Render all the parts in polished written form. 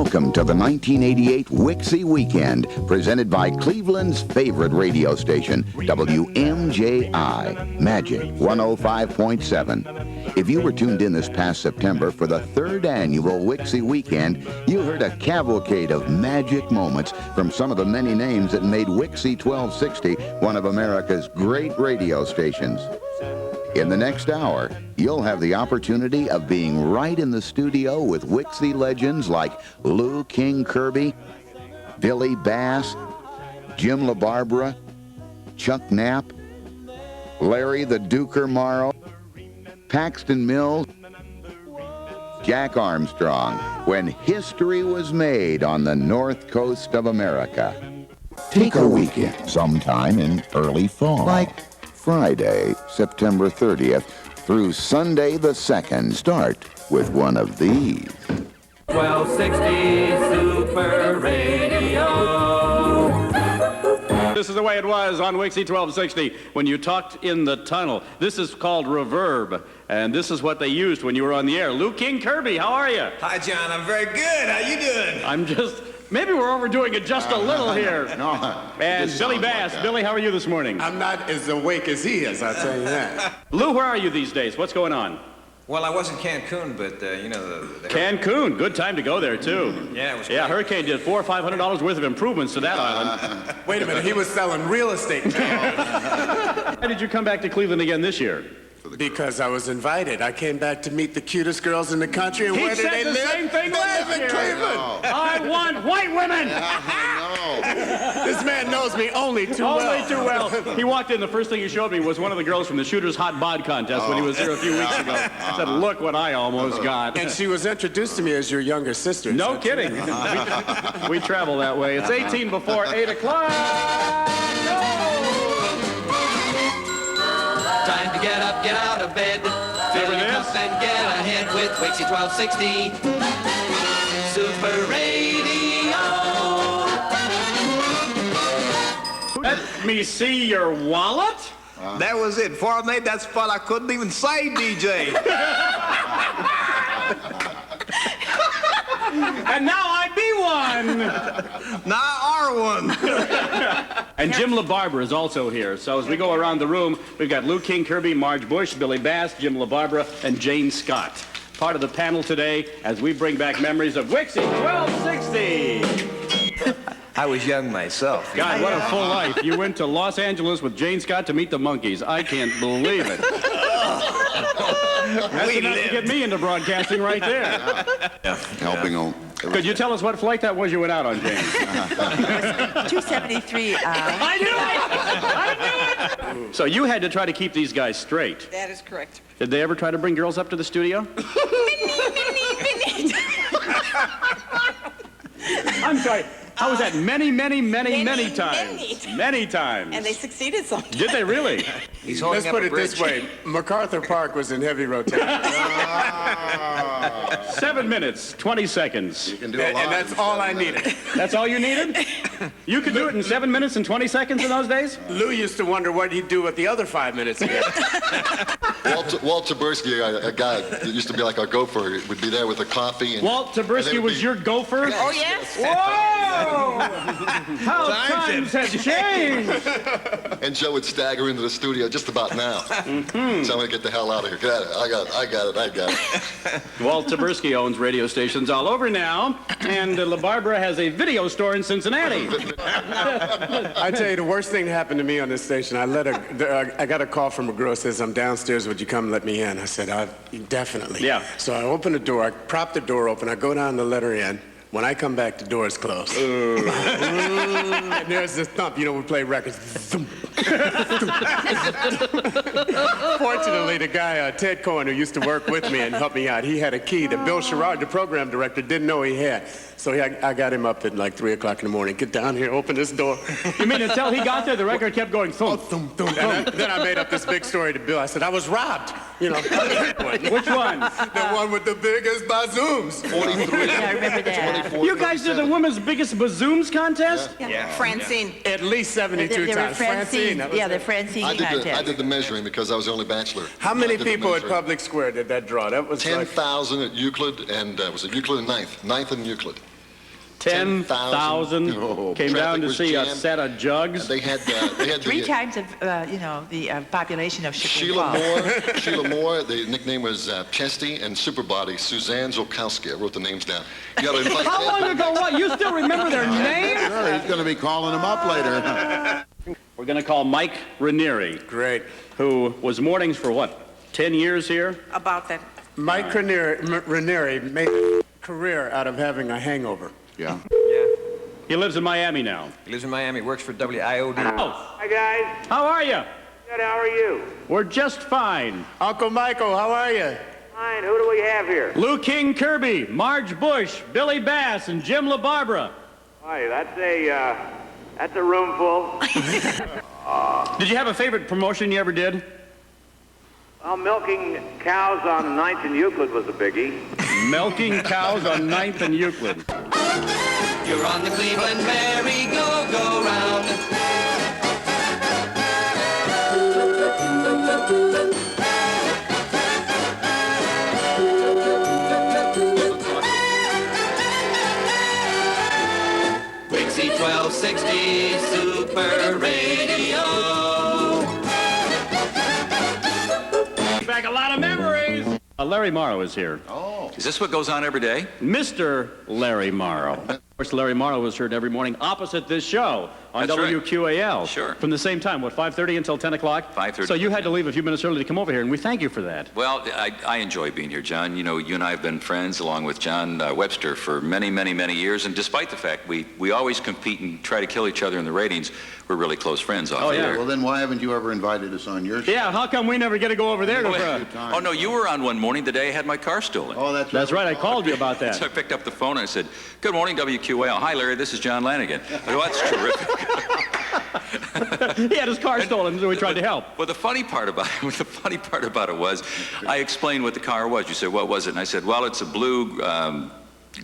Welcome to the 1988 WIXY Weekend, presented by Cleveland's favorite radio station, WMJI, Magic 105.7. If you were tuned in this past September for the third annual WIXY Weekend, you heard a cavalcade of magic moments from some of the many names that made WIXY1260 one of America's great radio stations. In the next hour, you'll have the opportunity of being right in the studio with WIXY legends like Lou King Kirby, Billy Bass, Jim LaBarbera, Chuck Knapp, Larry the Duker Morrow, Paxton Mills, Jack Armstrong, when history was made on the north coast of America. Take a weekend sometime in early fall, like Friday, September 30th, through Sunday the 2nd. Start with one of these. 1260 Super Radio. This is the way it was on WIXY 1260 when you talked in the tunnel. This is called reverb, and this is what they used when you were on the air. Lou King Kirby, how are you? Hi, John. I'm very good. How you doing? Maybe we're overdoing it just a little here. No. And Billy Bass. Like Billy, how are you this morning? I'm not as awake as he is, I'll tell you that. Lou, where are you these days? What's going on? Well, I was in Cancun, but, you know, the Cancun. Good time to go there, too. Yeah, it was Yeah, great. Hurricane did $400 or $500 worth of improvements to that island. Wait a minute, he was selling real estate. Why did you come back to Cleveland again this year? Because I was invited. I came back to meet the cutest girls in the country, and where do they live? Same thing They live in year. Cleveland. I want white women! This man knows me only too well. Only too well. He walked in, the first thing he showed me was one of the girls from the Shooter's Hot Bod contest when he was here a few weeks ago. Said, look what I almost got. And she was introduced to me as your younger sister. No kidding. We travel that way. It's 18 before 8 o'clock. Time to get up, get out of bed. Fill your cup and get ahead with WIXY 1260 Super Radio. Let me see your wallet. That was it. Before I made that spot, I couldn't even say DJ. And now I be one. Now I are one. And Jim LaBarbera is also here. So as we go around the room, we've got Lou King Kirby, Marge Bush, Billy Bass, Jim LaBarbera, and Jane Scott. Part of the panel today as we bring back memories of WIXY 1260. I was young myself. God, what a full life. You went to Los Angeles with Jane Scott to meet the Monkees. I can't believe it. That's enough to get me into broadcasting right there. Helping on. Could you tell us what flight that was you went out on, Jane? 273. I knew it! So you had to try to keep these guys straight. That is correct. Did they ever try to bring girls up to the studio? I'm sorry. How was that? Many times. Many times. And they succeeded sometimes. Did they really? He's holding Let's up put a it bridge. this way. MacArthur Park was in heavy rotation. 7 minutes, 20 seconds. You can do a lot. And that's all I needed. That's all you needed? You could do it in 7 minutes and 20 seconds in those days? Lou used to wonder what he'd do with the other 5 minutes again. Walt Taberski, a guy that used to be like our gopher, would be there with a coffee. And, Walt Taberski was your gopher? Oh, yes. Whoa! How times have changed! And Joe would stagger into the studio just about now. So I'm going to get the hell out of here. Got it. I got it. Walt Taberski owns radio stations all over now, and LaBarbera has a video store in Cincinnati. I tell you, the worst thing that happened to me on this station, I got a call from a girl that says, I'm downstairs, would you come let me in? I said, definitely. Yeah. So I opened the door, I propped the door open, I go down to let her in. When I come back, the door is closed. And there's this thump. You know, we play records. Fortunately, the guy, Ted Cohen, who used to work with me and help me out, he had a key that Bill Sherrard, the program director, didn't know he had. So I got him up at like 3 o'clock in the morning. Get down here, open this door. You mean until he got there, the record kept going thump, Thump, thump. And then I made up this big story to Bill. I said, I was robbed. You know. Which one? The one with the biggest bazooms. 43. Yeah, I remember that. You guys did the women's biggest bazooms contest? Yeah. Francine. At least 72 They were times. Francine. that was Yeah, the it. Francine I contest. did the measuring because I was the only bachelor. How I many did the people at measuring. Public Square did that draw? That was like 10,000 at Euclid, and was it Euclid and Ninth and Euclid. 10,000 came down to see a set of jugs. They had Three times of, the population of Sheila Moore. Sheila Moore. The nickname was Chesty, and Superbody Suzanne Zolkowski. I wrote the names down. You got to invite How long ago? What? You still remember their names? Sure, he's going to be calling them up later. We're going to call Mike Ranieri, Great. who was mornings for what, 10 years here? about that. Mike Ranieri made a career out of having a hangover. Yeah. He lives in Miami now. He lives in Miami, works for WIOD. Oh, Hi, guys. how are you? Good, how are you? We're just fine. Uncle Michael, how are you? Fine, who do we have here? Lou King Kirby, Marge Bush, Billy Bass, and Jim LaBarbera. Hi, that's a room full. Did you have a favorite promotion you ever did? Well, milking cows on 9th and Euclid was a biggie. Milking cows on 9th and Euclid. You're on the Cleveland merry-go-go-round. WIXY 1260 Super Radio. Back a lot of memories. Larry Morrow is here. Oh. Is this what goes on every day? Mr. Larry Morrow. Of course, Larry Morrow was heard every morning opposite this show on That's right. WQAL. Sure. From the same time, what, 5:30 until 10 o'clock? 5:30. So you had to leave a few minutes early to come over here, and we thank you for that. Well, I enjoy being here, John. You know, you and I have been friends along with John Webster for many, many, many years, and despite the fact we always compete and try to kill each other in the ratings, we're really close friends off the air. Well, then why haven't you ever invited us on your show? Yeah, how come we never get to go over there? Oh, no, you were on one morning the day I had my car stolen. Oh, that's right. That's right, I called you about that. So I picked up the phone and I said, "Good morning, WQAL. Hi, Larry, this is John Lanigan." I go, "That's terrific." He had his car stolen, so we tried to help. Well, the funny part about it was, I explained what the car was. You said, "What was it?" And I said, "Well, it's a blue,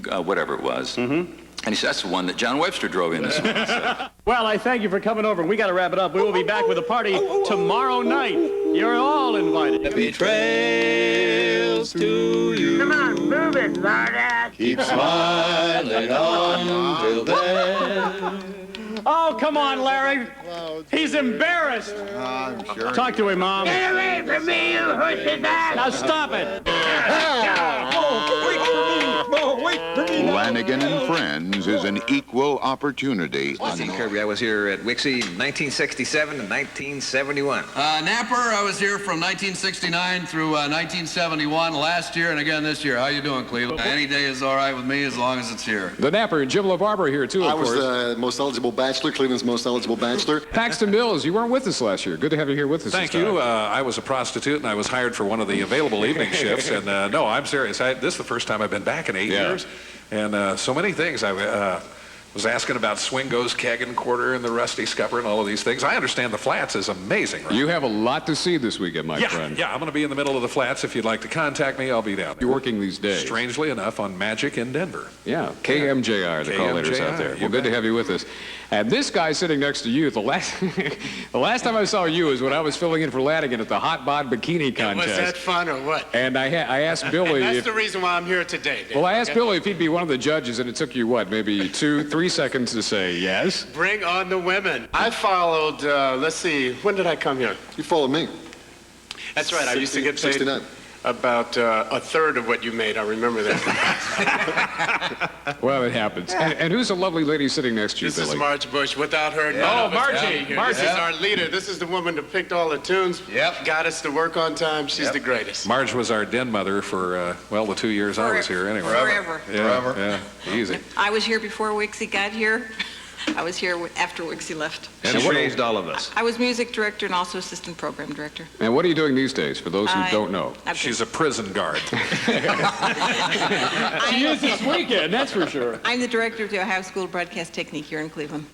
whatever it was." Mm-hmm. And he said, "That's the one that John Webster drove in this morning." So. Well, I thank you for coming over. We got to wrap it up. We will be back with a party tomorrow night. You're all invited. Happy trails to you. Come on, move it, Lardass. Keep smiling on till then. Oh, come on, Larry. He's embarrassed. I'm sure. Talk to him, Mom. Get away from me, you hush-a-dad. Now stop it. Lanigan and Friends is an equal opportunity. Kirby, I was here at WIXY 1967 and 1971. Napper, I was here from 1969 through 1971, last year and again this year. How you doing, Cleveland? Any day is all right with me as long as it's here. The Napper and Jim LaBarbera here, too, of I was course. the most eligible bachelor, Cleveland's most eligible bachelor. Paxton Mills, you weren't with us last year. Good to have you here with us. Thank you. I was a prostitute, and I was hired for one of the available evening shifts. And no, I'm serious. This is the first time I've been back in 8 years. And so many things. I was asking about Swingo's Keg and Quarter and the Rusty Scupper and all of these things. I understand the Flats is amazing, right? You have a lot to see this weekend, my friend. Yeah, I'm going to be in the middle of the Flats. If you'd like to contact me, I'll be down there. You're working these days. Strangely enough, on Magic in Denver. Yeah, KMJI are the call letters out there. Well, good to have you with us. And this guy sitting next to you, the last time I saw you is when I was filling in for Lanigan at the Hot Bod Bikini Contest. Was that fun or what? And I asked Billy And that's the reason why I'm here today, Dave. Well, I asked Billy if he'd be one of the judges, and it took you, what, maybe 2-3 seconds to say yes? Bring on the women. I followed, let's see, when did I come here? You followed me. That's right, I used to get paid 69. about a third of what you made. I remember that. Well, it happens. And who's the lovely lady sitting next to you, This Billy? is Marge Bush. Without her, Oh, Margie. This is our leader. This is the woman that picked all the tunes. Yep. Got us to work on time. She's the greatest. Marge was our den mother for, well, the 2 years I was here anyway. Forever. Yeah, easy. I was here before WIXY got here. I was here after WIXY left. And she raised all of us. I was music director and also assistant program director. And what are you doing these days, for those who don't know? She's a prison guard. She is this weekend, that's for sure. I'm the director of the Ohio School of Broadcast Technique here in Cleveland.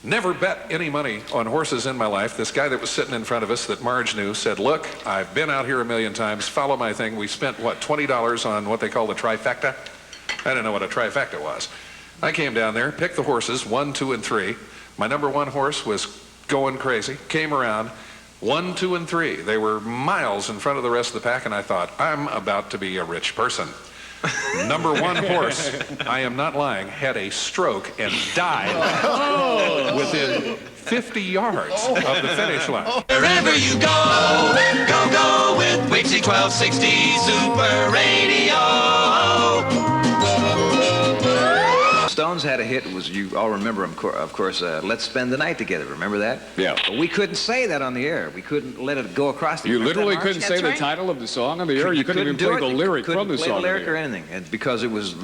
Never bet any money on horses in my life. This guy that was sitting in front of us that Marge knew said, "Look, I've been out here a million times. Follow my thing." We spent, what, $20 on what they call the trifecta? I didn't know what a trifecta was. I came down there, picked the horses, 1, 2, and 3. My number 1 horse was going crazy, came around, 1, 2, and 3. They were miles in front of the rest of the pack, and I thought, I'm about to be a rich person. Number one horse, I am not lying, had a stroke and died within 50 yards of the finish line. Wherever you go, go with WIXY1260 Super Radio. Stones had a hit, was, you all remember, of course, Let's Spend the Night Together. Remember that? Yeah. But we couldn't say that on the air. We couldn't let it go across the air. You literally couldn't say the title of the song on the air? You couldn't even play the lyric from the song? Couldn't play the lyric or anything, and because it was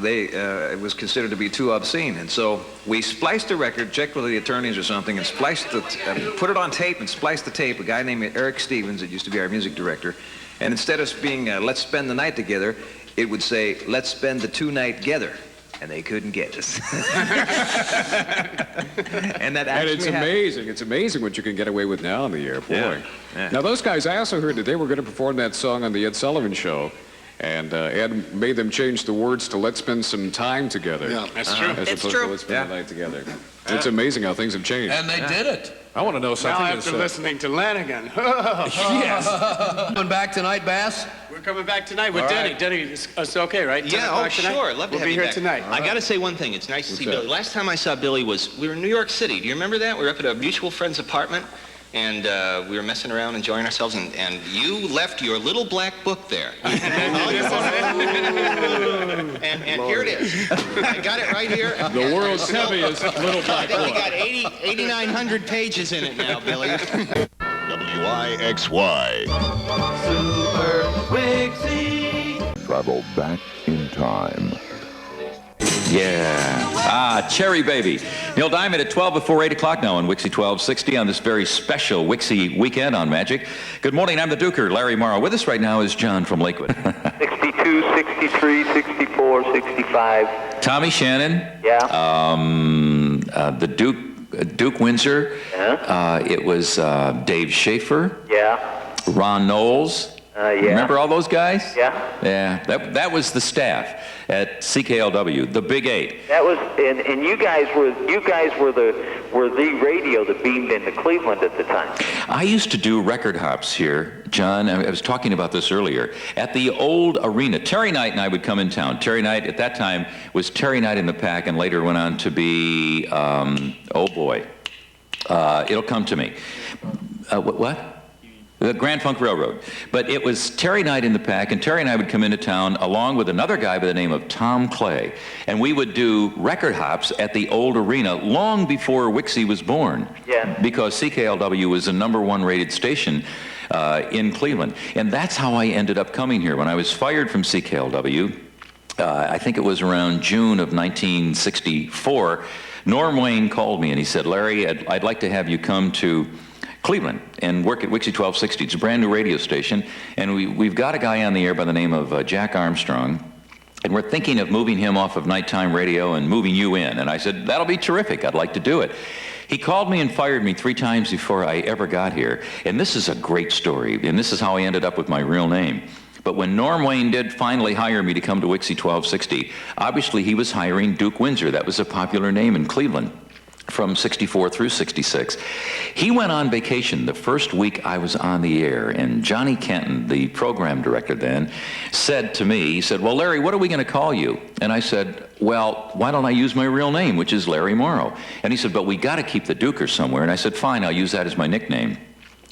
considered to be too obscene. And so we spliced the record, checked with the attorneys or something, and spliced put it on tape and spliced the tape. A guy named Eric Stevens, that used to be our music director, and instead of being Let's Spend the Night Together, it would say Let's Spend the Two-Night Together. And they couldn't get us. And it's amazing. It's amazing what you can get away with now on the air, boy. Yeah. Yeah. Now, those guys, I also heard that they were going to perform that song on the Ed Sullivan Show, and Ed made them change the words to "Let's Spend Some Time Together." Yeah, that's true. As opposed to "Let's Spend the Night Together." It's amazing how things have changed. And they did it. I want to know something. Now after listening to Lanigan. Yes. Coming back tonight, Bass? We're coming back tonight with Denny. Denny, it's okay, right? Yeah, oh, sure. Love to have you here back. Tonight. I got to say one thing. It's nice to see Billy. Last time I saw Billy we were in New York City. Do you remember that? We were up at a mutual friend's apartment, and we were messing around, enjoying ourselves, and you left your little black book there. And here it is. I got it right here. The world's heaviest little black book. I got 8,900 pages in it now, Billy. WIXY. Super WIXY. Travel back in time. Yeah. Cherry Baby. Neil Diamond at 12 before 8 o'clock now on WIXY1260 on this very special WIXY weekend on Magic. Good morning. I'm the Duker, Larry Morrow. With us right now is John from Lakewood. 62, 63, 64, 65. Tommy Shannon. Yeah. The Duke Windsor. Yeah. It was Dave Schaefer. Yeah. Ron Knowles. Yeah. Remember all those guys? Yeah. Yeah. That was the staff at CKLW, the Big Eight. That was, and you guys were the radio that beamed into Cleveland at the time. I used to do record hops here, John. I was talking about this earlier. At the old arena, Terry Knight and I would come in town. Terry Knight at that time was Terry Knight in the Pack, and later went on to be, oh boy, it'll come to me. What? The Grand Funk Railroad. But it was Terry Knight in the Pack, and Terry and I would come into town along with another guy by the name of Tom Clay, and we would do record hops at the old arena long before WIXY was born. Yeah. Because CKLW was the #1 rated station in Cleveland. And that's how I ended up coming here. When I was fired from CKLW, I think it was around June of 1964, Norm Wayne called me and he said, Larry, I'd like to have you come to Cleveland and work at WIXY1260. It's a brand new radio station, and we've got a guy on the air by the name of Jack Armstrong, and we're thinking of moving him off of nighttime radio and moving you in. And I said, that'll be terrific. I'd like to do it. He called me and fired me 3 times before I ever got here. And this is a great story, and this is how I ended up with my real name. But when Norm Wayne did finally hire me to come to WIXY1260, obviously he was hiring Duke Windsor. That was a popular name in Cleveland from 64 through 66. He went on vacation the first week I was on the air, and Johnny Kenton, the program director then, said to me, he said, well, Larry, what are we going to call you? And I said, well, why don't I use my real name, which is Larry Morrow? And he said, but we got to keep the Duker somewhere. And I said, fine, I'll use that as my nickname.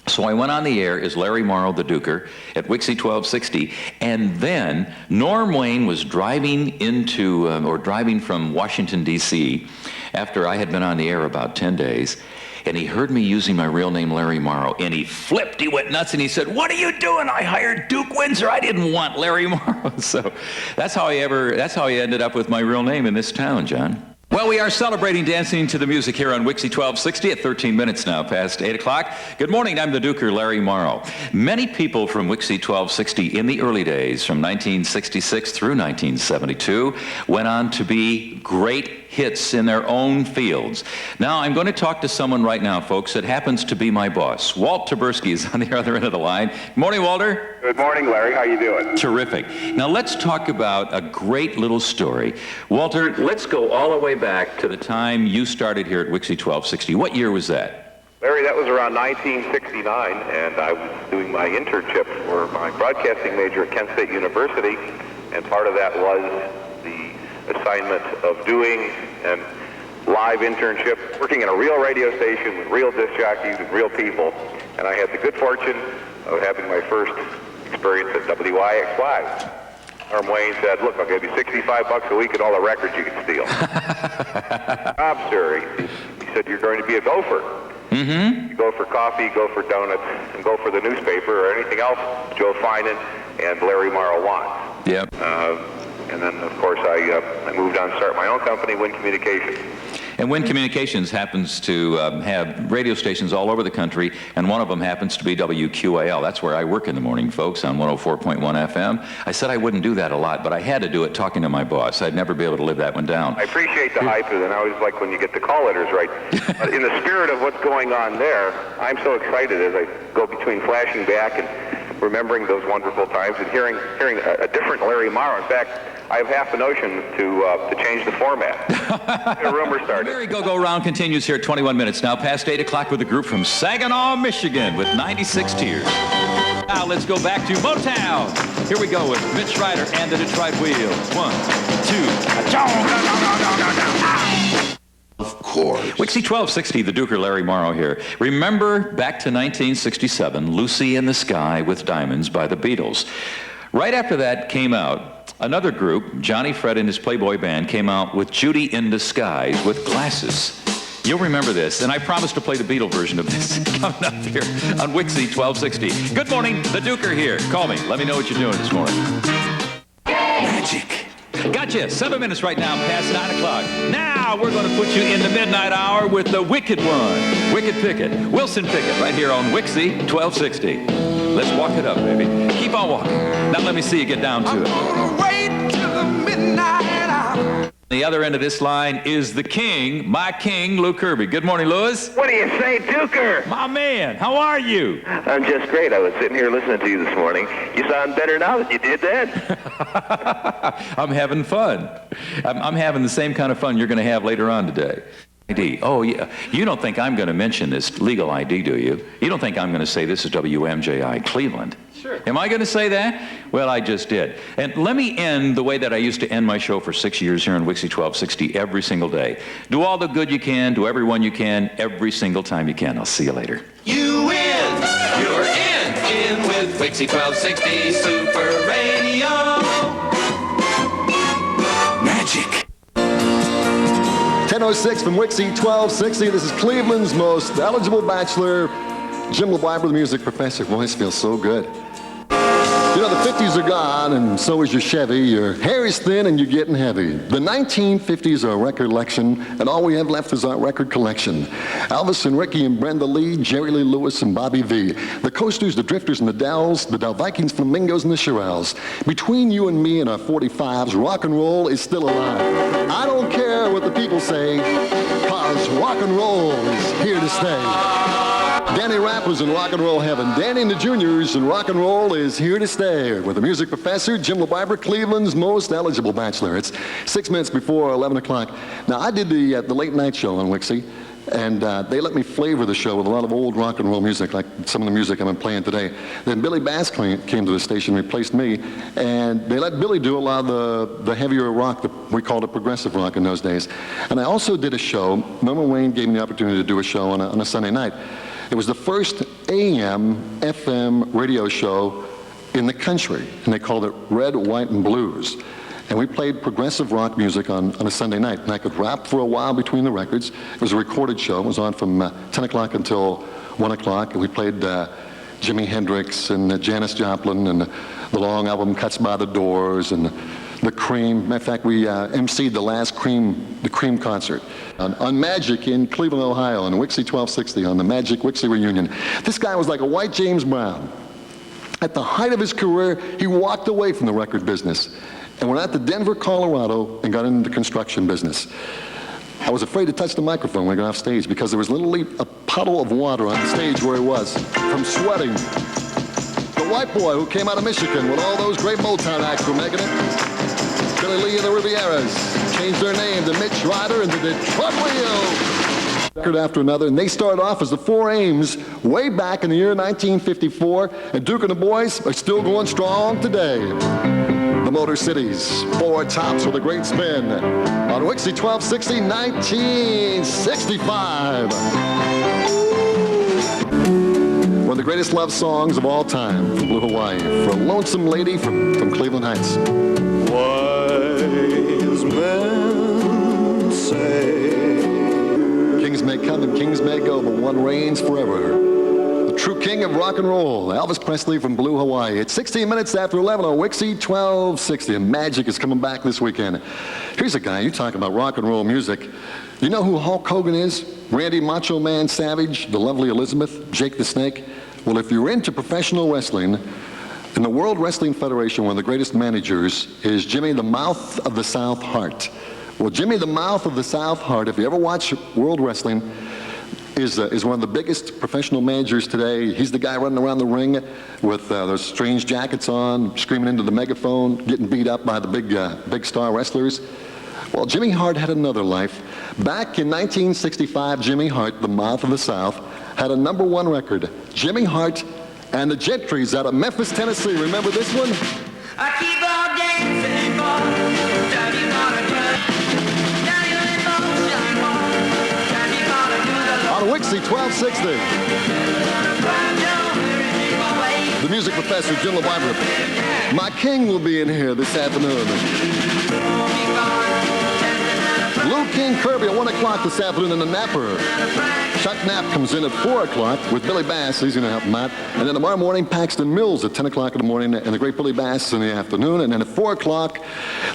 So I went on the air as Larry Morrow, the Duker, at WIXY1260, and then Norm Wayne was driving driving from Washington, D.C., after I had been on the air about 10 days, and he heard me using my real name, Larry Morrow, and he flipped, he went nuts, and he said, what are you doing? I hired Duke Windsor. I didn't want Larry Morrow. So that's how I ended up with my real name in this town, John. Well, we are celebrating dancing to the music here on WIXY1260 at 13 minutes now past 8 o'clock. Good morning, I'm the Duker, Larry Morrow. Many people from WIXY1260 in the early days, from 1966 through 1972, went on to be great hits in their own fields. Now, I'm going to talk to someone right now, folks, that happens to be my boss. Walt Taberski is on the other end of the line. Good morning, Walter. Good morning, Larry. How you doing? Terrific. Now, let's talk about a great little story. Walter, let's go all the way back to the time you started here at WIXY1260. What year was that? Larry, that was around 1969, and I was doing my internship for my broadcasting major at Kent State University, and part of that was the assignment of doing a live internship, working in a real radio station with real disc jockeys and real people, and I had the good fortune of having my first experience at WIXY. Norm Wayne said, look, I'll give you $65 a week and all the records you can steal. Bob, sir, he said, you're going to be a gopher. Mm-hmm. You go for coffee, go for donuts, and go for the newspaper or anything else Joe Finan and Larry Morrow wants. Yep. And then, of course, I moved on to start my own company, Win Communications. And Win Communications happens to have radio stations all over the country, and one of them happens to be WQAL. That's where I work in the morning, folks, on 104.1 FM. I said I wouldn't do that a lot, but I had to do it talking to my boss. I'd never be able to live that one down. I appreciate the hype, and I always like when you get the call letters right. But in the spirit of what's going on there, I'm so excited as I go between flashing back and remembering those wonderful times and hearing a different Larry Morrow. In fact, I have half a notion to change the format. A rumor started. The merry-go-go round continues here at 21 minutes now, past 8 o'clock with a group from Saginaw, Michigan with 96 Tears. Now let's go back to Motown. Here we go with Mitch Ryder and the Detroit Wheel. 1, 2, Of course. WIXY1260, the Duker Larry Morrow here. Remember back to 1967, Lucy in the Sky with Diamonds by the Beatles. Right after that came out, another group, Johnny Fred and his Playboy Band, came out with Judy in Disguise with Glasses. You'll remember this, and I promise to play the Beatle version of this coming up here on WIXY1260. Good morning, the Duker here. Call me. Let me know what you're doing this morning. Magic. Gotcha. 7 minutes right now past 9 o'clock. Now we're going to put you in the midnight hour with the Wicked One. Wicked Pickett. Wilson Pickett right here on WIXY1260. Let's walk it up, baby. Keep on walking. Now let me see you get down to it. Wait till the midnight hour. The other end of this line is the king, my king, Lou Kirby. Good morning, Louis. What do you say, Duker? My man, how are you? I'm just great. I was sitting here listening to you this morning. You sound better now than you did then. I'm having fun. I'm having the same kind of fun you're going to have later on today. ID. Oh, yeah. You don't think I'm going to mention this legal ID, do you? You don't think I'm going to say this is WMJI Cleveland? Sure. Am I going to say that? Well, I just did. And let me end the way that I used to end my show for 6 years here on WIXY1260 every single day. Do all the good you can, do everyone you can, every single time you can. I'll see you later. You win. You're in with WIXY1260 Super Radio. Magic. 10:06 from WIXY1260. This is Cleveland's most eligible bachelor, Jim LeBiber, the music professor. Voice feels so good. You know, the 50s are gone, and so is your Chevy. Your hair is thin, and you're getting heavy. The 1950s are a record collection, and all we have left is our record collection. Elvis and Ricky and Brenda Lee, Jerry Lee Lewis and Bobby V. The Coasters, the Drifters and the Dells, the Del Vikings, Flamingos and the Shirelles. Between you and me and our 45s, rock and roll is still alive. I don't care what the people say, cause rock and roll is here to stay. Danny Rapp was in rock and roll heaven. Danny and the Juniors and rock and roll is here to stay. With the music professor, Jim LeBiber, Cleveland's most eligible bachelor. It's 6 minutes before 11 o'clock. Now, I did the late night show on WIXY, and they let me flavor the show with a lot of old rock and roll music, like some of the music I've been playing today. Then Billy Bass came to the station, replaced me, and they let Billy do a lot of the heavier rock, we called it progressive rock in those days. And I also did a show. Norman Wayne gave me the opportunity to do a show on a Sunday night. It was the first AM, FM radio show in the country, and they called it Red, White, and Blues. And we played progressive rock music on a Sunday night, and I could rap for a while between the records. It was a recorded show. It was on from 10 o'clock until 1 o'clock, and we played Jimi Hendrix and Janis Joplin and the long album Cuts by the Doors and the Cream. Matter of fact, we emceed the last Cream concert on Magic in Cleveland, Ohio, on WIXY1260 on the Magic WIXY reunion. This guy was like a white James Brown. At the height of his career, he walked away from the record business and went out to Denver, Colorado, and got into the construction business. I was afraid to touch the microphone when I got off stage because there was literally a puddle of water on the stage where he was from sweating. The white boy who came out of Michigan when all those great Motown acts were making it. Billy Lee and the Rivieras changed their name to Mitch Ryder and the Detroit Wheel. Record after another, and they started off as the Four Ames way back in the year 1954, and Duke and the Boys are still going strong today. The Motor Cities, Four Tops with a great spin on WIXY1260, 1965. One of the greatest love songs of all time from Blue Hawaii for a lonesome lady from Cleveland Heights. Wise men say kings may come and kings may go, but one reigns forever. The true king of rock and roll, Elvis Presley from Blue Hawaii. It's 16 minutes after 11 on WIXY1260, and Magic is coming back this weekend. Here's a guy, you talk about rock and roll music. You know who Hulk Hogan is? Randy Macho Man Savage, the lovely Elizabeth, Jake the Snake? Well, if you're into professional wrestling, in the World Wrestling Federation, one of the greatest managers is Jimmy the Mouth of the South Hart. Well, Jimmy the Mouth of the South Hart, if you ever watch World Wrestling, is one of the biggest professional managers today. He's the guy running around the ring with those strange jackets on, screaming into the megaphone, getting beat up by the big star wrestlers. Well, Jimmy Hart had another life. Back in 1965, Jimmy Hart, the Mouth of the South, had a #1 record. Jimmy Hart and the Gentrys out of Memphis, Tennessee. Remember this one? I keep on dancing, boy. Daddy wanna do. Daddy let motion, boy. Daddy wanna do the On WIXY1260. The music professor, Jim LeBarbera. My king will be in here this afternoon. Lou King Kirby at 1 o'clock this afternoon in the Napper. Chuck Knapp comes in at 4 o'clock with Billy Bass. He's going to help him out. And then tomorrow morning, Paxton Mills at 10 o'clock in the morning, and the great Billy Bass in the afternoon. And then at 4 o'clock,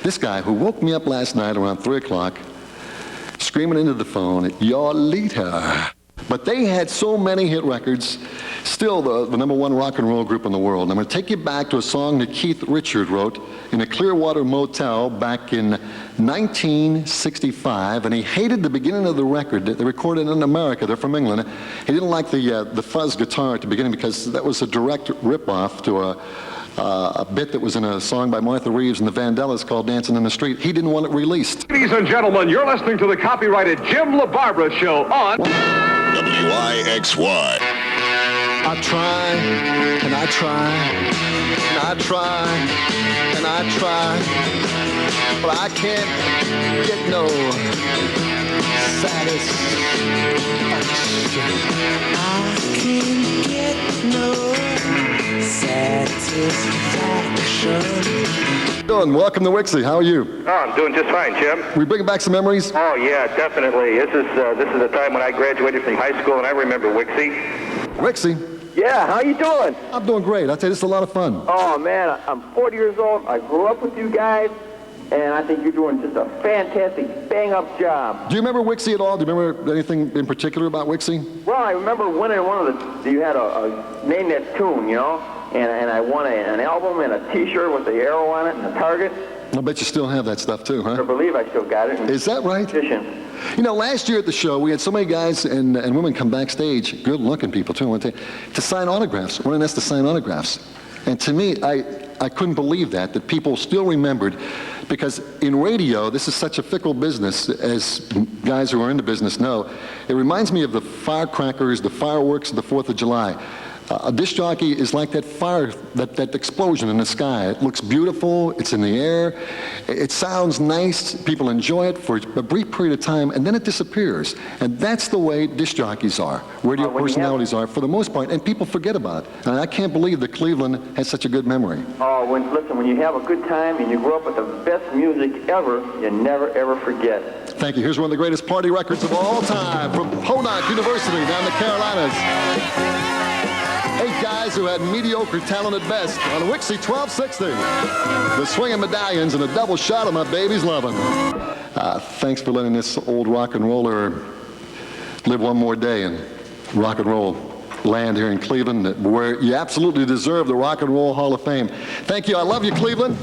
this guy who woke me up last night around 3 o'clock, screaming into the phone, "Your leader." But they had so many hit records, still the #1 rock and roll group in the world. And I'm going to take you back to a song that Keith Richard wrote in a Clearwater motel back in 1965, and he hated the beginning of the record. They recorded in America. They're from England. He didn't like the fuzz guitar at the beginning because that was a direct rip-off to a bit that was in a song by Martha Reeves and the Vandellas called Dancing in the Street. He didn't want it released. Ladies and gentlemen, you're listening to the copyrighted Jim LeBarbera Show on WIXY. I try, and I try, and I try, and I try, but I can't get no satisfaction. I can't get no satisfaction. Doing? Welcome to WIXY. How are you? Oh, I'm doing just fine, Jim. We bringing back some memories? Oh, yeah, definitely. This is the time when I graduated from high school, and I remember WIXY. WIXY? Yeah, how you doing? I'm doing great. I'll tell you, this is a lot of fun. Oh, man, I'm 40 years old. I grew up with you guys, and I think you're doing just a fantastic, bang-up job. Do you remember WIXY at all? Do you remember anything in particular about WIXY? Well, I remember winning one of the, you had a Name That Tune, you know, and I won an album and a T-shirt with the arrow on it and a target. I'll bet you still have that stuff, too, huh? I believe I still got it. Is that right? You know, last year at the show, we had so many guys and women come backstage, good-looking people, too, to sign autographs, wanting us to sign autographs. And to me, I couldn't believe that people still remembered, because in radio, this is such a fickle business, as guys who are in the business know. It reminds me of the firecrackers, the fireworks of the 4th of July. A disc jockey is like that fire, that explosion in the sky. It looks beautiful, it's in the air, it sounds nice, people enjoy it for a brief period of time, and then it disappears. And that's the way disc jockeys are, radio personalities are, for the most part, and people forget about it. And I can't believe that Cleveland has such a good memory. Oh, listen, when you have a good time and you grow up with the best music ever, you never, ever forget. Thank you. Here's one of the greatest party records of all time from Honak University down in the Carolinas. 8 guys who had mediocre talent at best on WIXY1260. The Swinging Medallions and a double shot of My Baby's Lovin'. Thanks for letting this old rock and roller live one more day in rock and roll land here in Cleveland, where you absolutely deserve the Rock and Roll Hall of Fame. Thank you. I love you, Cleveland.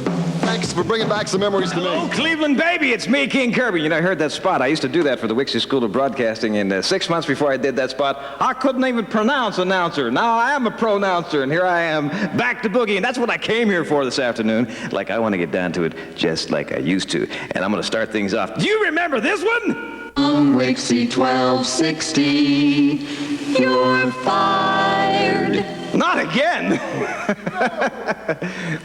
Thanks for bringing back some memories to me. Hello, Cleveland, baby. It's me, King Kirby. You know, I heard that spot. I used to do that for the WIXY School of Broadcasting, and 6 months before I did that spot, I couldn't even pronounce announcer. Now I am a pronouncer, and here I am, back to boogie, and that's what I came here for this afternoon. Like, I want to get down to it just like I used to, and I'm going to start things off. Do you remember this one? WIXY1260, you're fired. Not again.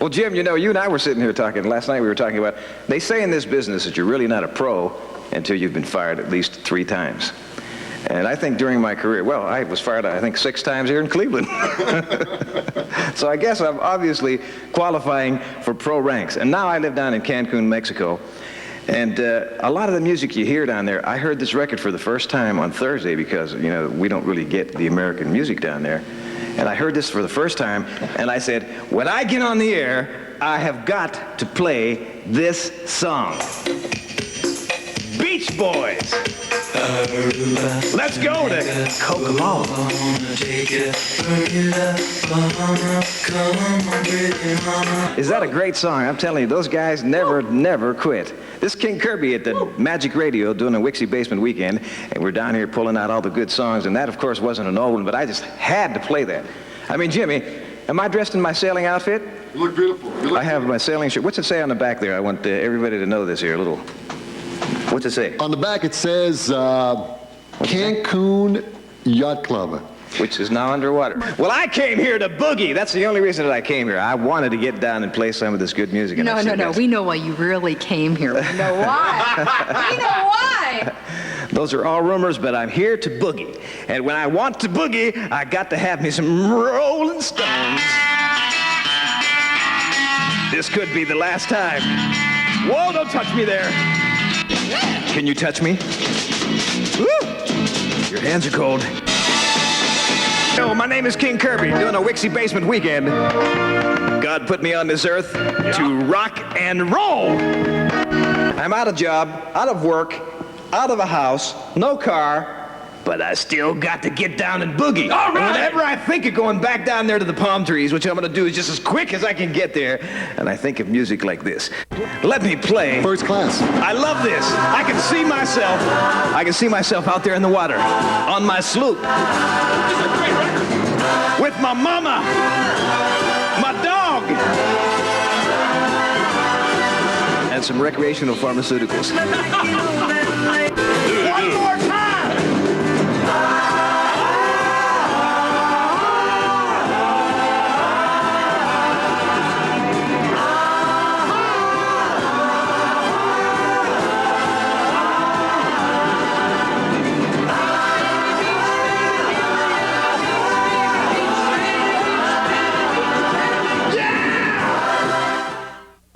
Well, Jim, you know, you and I were sitting here talking, last night we were talking about, they say in this business that you're really not a pro until you've been fired at least 3 times. And I think during my career, well, I was fired, I think, 6 times here in Cleveland. So I guess I'm obviously qualifying for pro ranks. And now I live down in Cancun, Mexico. And a lot of the music you hear down there, I heard this record for the first time on Thursday because, you know, we don't really get the American music down there. And I heard this for the first time, and I said, when I get on the air, I have got to play this song. Beach Boys. Let's go to Kokomo. Is that a great song? I'm telling you, those guys never quit. This is King Kirby at the Magic Radio doing a WIXY Basement Weekend, and we're down here pulling out all the good songs, and that, of course, wasn't an old one, but I just had to play that. I mean, Jimmy, am I dressed in my sailing outfit? You look beautiful. I have my sailing shirt. What's it say on the back there? I want everybody to know this here, a little. What's it say? On the back it says Cancun Yacht Club. Which is now underwater. Well, I came here to boogie. That's the only reason that I came here. I wanted to get down and play some of this good music. And No. We know why you really came here. We know why. We know why. Those are all rumors, but I'm here to boogie. And when I want to boogie, I got to have me some Rolling Stones. This could be the last time. Whoa, don't touch me there. Can you touch me? Woo! Your hands are cold. Hello, my name is King Kirby, doing a WIXY Basement Weekend. God put me on this earth to rock and roll. I'm out of job, out of work, out of a house, no car, but I still got to get down and boogie. All right. And whenever I think of going back down there to the palm trees, which I'm going to do is just as quick as I can get there, and I think of music like this. Let me play. First class. I love this. I can see myself out there in the water, on my sloop, with my mama, my dog, and some recreational pharmaceuticals. One more time.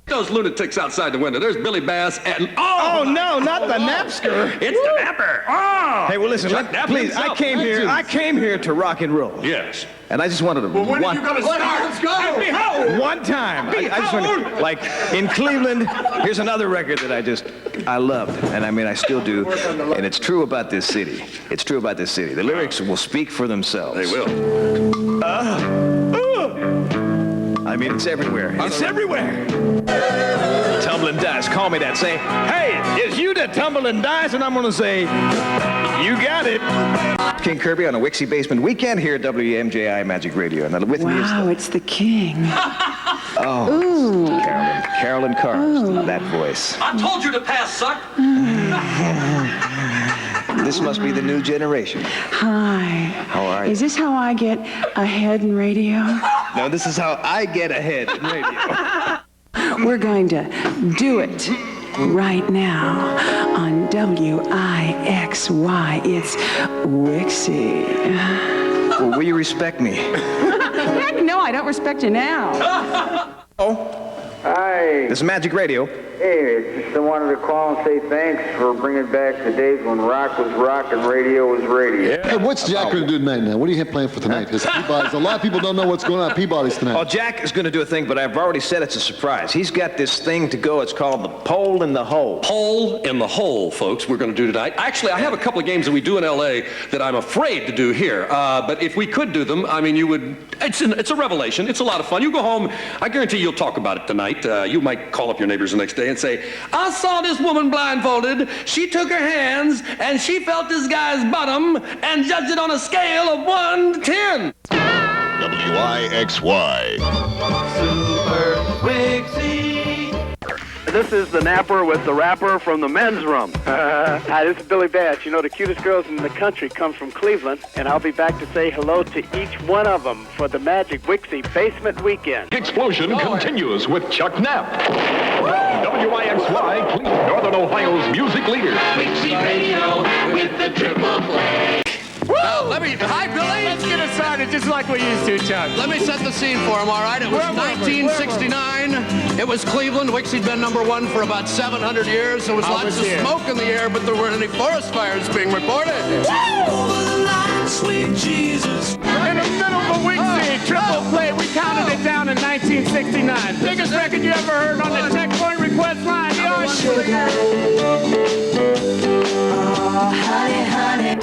Those lunatics outside the window. There's Billy Bass and oh no, not the napster. It's the napper. Oh. Hey, well listen, please. I came here to rock and roll. Yes. And I just wanted to. Well, when are you going to start? Let's go. One time. I just wanted, like in Cleveland. Here's another record that I loved, and I mean I still do. And it's true about this city. It's true about this city. The lyrics will speak for themselves. They will. I mean, it's everywhere. It's everywhere. Tumbling dice. Call me that. Say, hey, it's you that tumbling dice, and I'm going to say, you got it. King Kirby on a WIXY Basement Weekend here at WMJI Magic Radio. And with me is it's the king. Oh, Carolyn Carr. That voice. I told you to pass, suck. This must be the new generation. Hi. How are you? Is this how I get ahead in radio? No, this is how I get ahead in radio. We're going to do it right now on WIXY. It's WIXY. Well, will you respect me? Heck no, I don't respect you now. Oh. Hi. This is Magic Radio. Hey, just wanted to call and say thanks for bringing back the days when rock was rock and radio was radio. Yeah. Hey, what's Jack going to do tonight now? What do you have planned for tonight? Because Peabody's, a lot of people don't know what's going on at Peabody's tonight. Oh, Jack is going to do a thing, but I've already said it's a surprise. He's got this thing to go. It's called the Pole in the Hole. Pole in the Hole, folks, we're going to do tonight. Actually, I have a couple of games that we do in L.A. that I'm afraid to do here. But if we could do them, I mean, you would... It's a revelation. It's a lot of fun. You go home. I guarantee you'll talk about it tonight. You might call up your neighbors the next day and say, I saw this woman blindfolded. She took her hands and she felt this guy's bottom and judged it on a scale of 1 to 10. WIXY. Super WIXY. this is the napper with the rapper from the men's room. Hi, this is Billy Bass. You know, the cutest girls in the country come from Cleveland, and I'll be back to say hello to each one of them for the Magic WIXY Basement Weekend. The explosion continues with Chuck Knapp. WIXY, Cleveland, Northern Ohio's music leader. WIXY Radio with the triple play. Hi, Billy. Let's get it started just like we used to, Chuck. Let me set the scene for him, all right? It was 1969. It was Cleveland. WIXY'd been #1 for about 700 years. There was lots of smoke in the air, but there weren't any forest fires being reported. Sweet Jesus. In the middle of a WIXY triple play, we counted it down in 1969. Biggest record you ever heard on the checkpoint request line. Your sugar. Oh, honey, honey.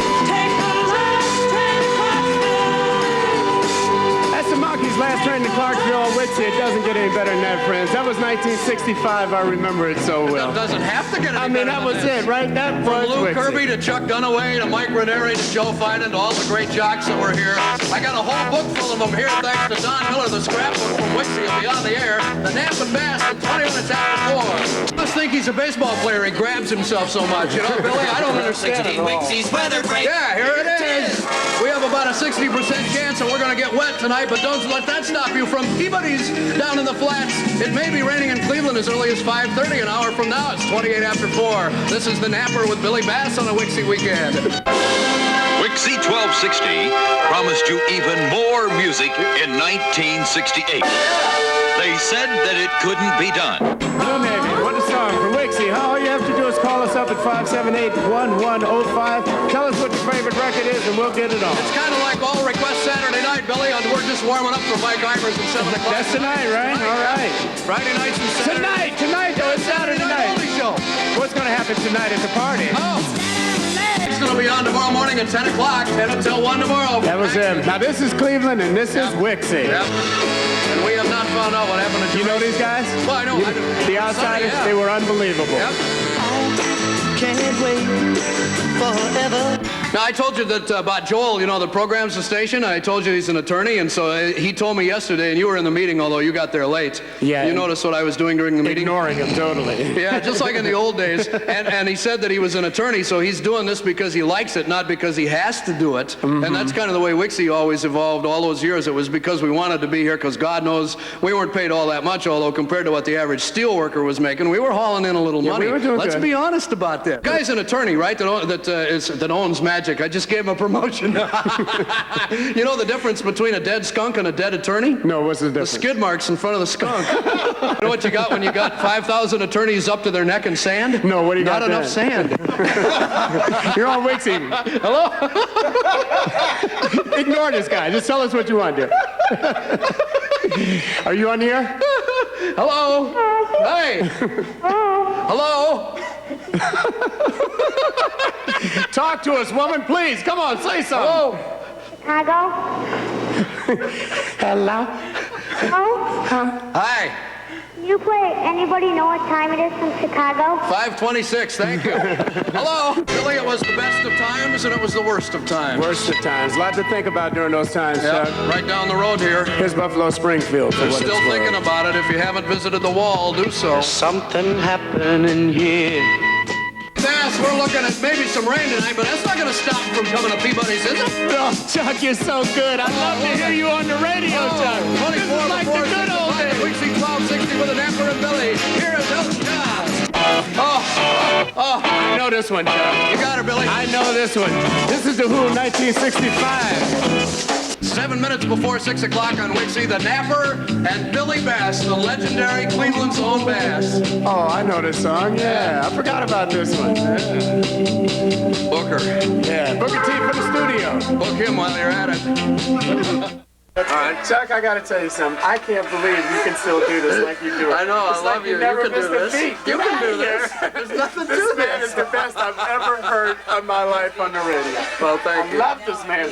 The Monkeys' Last Train to Clarksville on WIXY. It doesn't get any better than that, friends. That was 1965. I remember it so well. It doesn't have to get any better. I mean, that was it, right? That was From Lou WIXY. Kirby to Chuck Dunaway to Mike Ranieri to Joe Finan to all the great jocks that were here. I got a whole book full of them here thanks to Don Miller, the scrapbook from WIXY and Beyond the Air. The Nap and Bass at 20 minutes after 4. I just think he's a baseball player. He grabs himself so much. You know, Billy, I don't understand it at all. WIXY's weather break. Yeah, here it is. We have about a 60% chance that we're going to get wet tonight, but don't let that stop you from Peabody's down in the flats. It may be raining in Cleveland as early as 5:30. An hour from now, it's 28 after 4. This is the Napper with Billy Bass on a WIXY weekend. WIXY 1260 promised you even more music in 1968. They said that it couldn't be done. Blue Navy, what a song for WIXY. All you have to do is call us up at 578-1105. Tell us what your favorite record is, and we'll get it on. It's kind of like All Request Saturday night, Billy, and we're just warming up for Mike Ivers at 7 o'clock. That's tonight, right? All right. Friday nights and Saturday. Tonight, though, it's Saturday night. Show. What's going to happen tonight at the party? Oh. It's going to be on tomorrow morning at 10 o'clock, 10 until 1 tomorrow. That was him. Now, this is Cleveland, and this is WIXY. Yep. And we have not found out what happened to you know these guys? Well, I know. The Outsiders, they were unbelievable. Yep. Can't wait forever. Now, I told you that about Joel, you know, that programs the station. I told you he's an attorney, and so he told me yesterday, and you were in the meeting, although you got there late. Yeah. You noticed what I was doing during the meeting? Ignoring him totally. Yeah, just like in the old days. And he said that he was an attorney, so he's doing this because he likes it, not because he has to do it. And that's kind of the way WIXY always evolved all those years. It was because we wanted to be here, because God knows we weren't paid all that much, although compared to what the average steel worker was making, we were hauling in a little money. We were doing Let's good. be honest about that. Guy's an attorney, right, that owns Magic. I just gave him a promotion. You know the difference between a dead skunk and a dead attorney? No, what's the difference? The skid marks in front of the skunk. You know what you got when you got 5,000 attorneys up to their neck in sand? No, what do you got Not enough sand. You're on WIXY. Hello? Ignore this guy. Just tell us what you want to do. Are you on here? Hello? Hey. Hello? Talk to us, woman, please. Come on, say something. Hello? Chicago? Hello? Hi. Anybody know what time it is from Chicago? 5:26, thank you. Hello? Really, it was the best of times and it was the worst of times. Worst of times. A lot to think about during those times, Yep, Chuck. right down the road here. Here's Buffalo Springfield. We're still thinking about it. If you haven't visited the wall, do so. Something happening here. Bass, we're looking at maybe some rain tonight, but that's not going to stop from coming to Peabody's, is it? Oh, Chuck, you're so good. I'd love to hear you on the radio, Chuck. 24 like the good old days. WIXY 1260 with an Napper and Billy. Here is Elton John. I know this one, Chuck. You got her, Billy. I know this one. This is the Who, 1965. 7 minutes before 6 o'clock on WIXY, the Napper and Billy Bass, the legendary Cleveland's own Bass. Oh, I know this song. Yeah, I forgot about this one. Booker. Yeah, Booker T for the studio. Book him while you're at it. All right, Chuck, I got to tell you something. I can't believe you can still do this like you do it. I know, it's I like love you. Never You can do missed a this. beat. You Get can do out of this. here. There's nothing to This this. man is the best I've ever heard of my life on the radio. Well, thank you. I love this man.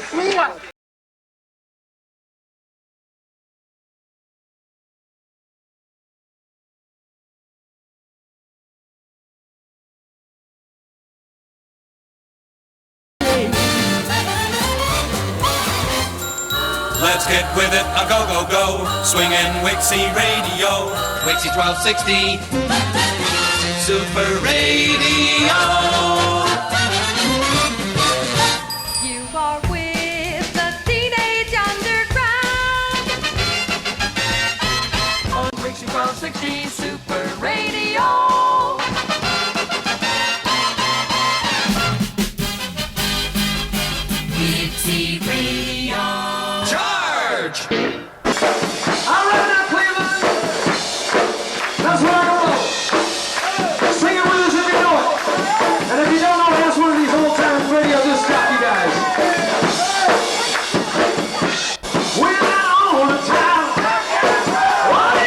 Let's get with it, a go, go, go. Swingin' WIXY Radio. WIXY 1260. Super Radio. You are with the Teenage Underground on WIXY1260 Super Radio. WIXY Radio. Charge! All right now, Cleveland. That's rock and roll. Sing it with us if you know it. And if you don't know it, ask one of these old-time radio disc jockey guys. We're not on the town. What is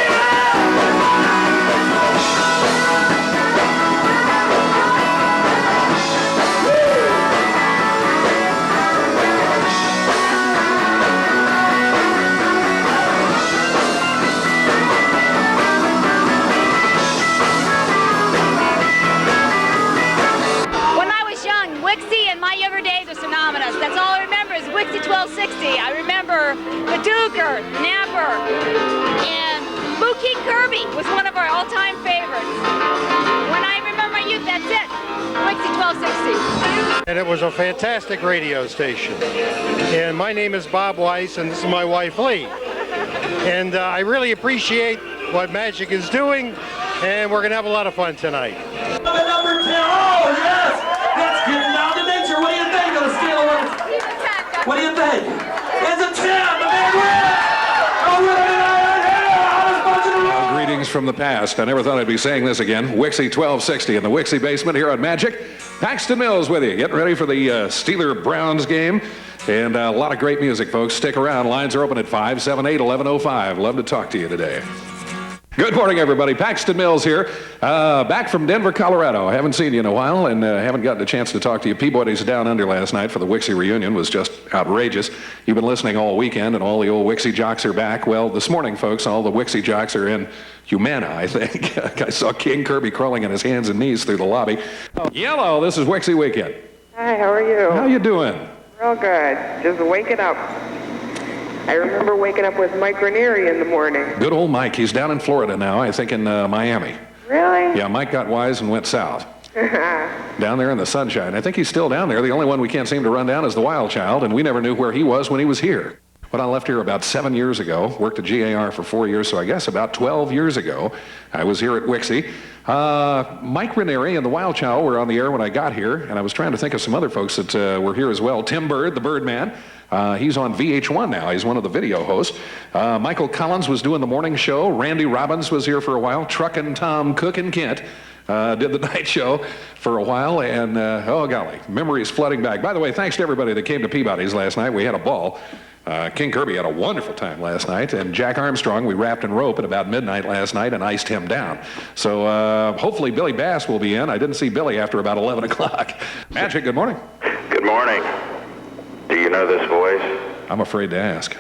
When I was young, WIXY and My Younger Days are synonymous. That's all I remember is WIXY1260. I remember the Duker, Napper, and Boo King Kirby was one of our all-time favorites. When I remember my youth, that's it. WIXY1260. And it was a fantastic radio station. And my name is Bob Weiss, and this is my wife, Lee. And I really appreciate what Magic is doing, and we're going to have a lot of fun tonight. Number 10. Oh, yes. That's getting down to nature. What do you think on a scale of 1? What do you think? It's a 10. The big win. Greetings from the past. I never thought I'd be saying this again. WIXY1260 in the WIXY basement here on Magic. Paxton Mills with you, getting ready for the Steeler-Browns game. And a lot of great music, folks. Stick around. Lines are open at 578-1105. Love to talk to you today. Good morning, everybody. Paxton Mills here, back from Denver, Colorado. I haven't seen you in a while and haven't gotten a chance to talk to you. Peabody's Down Under last night for the WIXY reunion was just outrageous. You've been listening all weekend, and all the old WIXY jocks are back. Well, this morning, folks, all the WIXY jocks are in Humana, I think. I saw King Kirby crawling on his hands and knees through the lobby. Yellow, this is WIXY Weekend. Hi, how are you? How you doing? Real good. Just waking up. I remember waking up with Mike Ranieri in the morning. Good old Mike. He's down in Florida now, I think in Miami. Really? Yeah, Mike got wise and went south. Down there in the sunshine. I think he's still down there. The only one we can't seem to run down is the Wild Child, and we never knew where he was when he was here. When I left here about 7 years ago, worked at GAR for 4 years, so I guess about 12 years ago, I was here at WIXY. Mike Ranieri and the Wild Child were on the air when I got here, and I was trying to think of some other folks that were here as well. Tim Bird, the Birdman. He's on VH1 now. He's one of the video hosts. Michael Collins was doing the morning show. Randy Robbins was here for a while. Truckin' Tom Cook and Kent did the night show for a while. And, oh, golly, memories flooding back. By the way, thanks to everybody that came to Peabody's last night. We had a ball. King Kirby had a wonderful time last night. And Jack Armstrong, we wrapped in rope at about midnight last night and iced him down. So hopefully Billy Bass will be in. I didn't see Billy after about 11 o'clock. Magic, good morning. Good morning. Do you know this voice? I'm afraid to ask.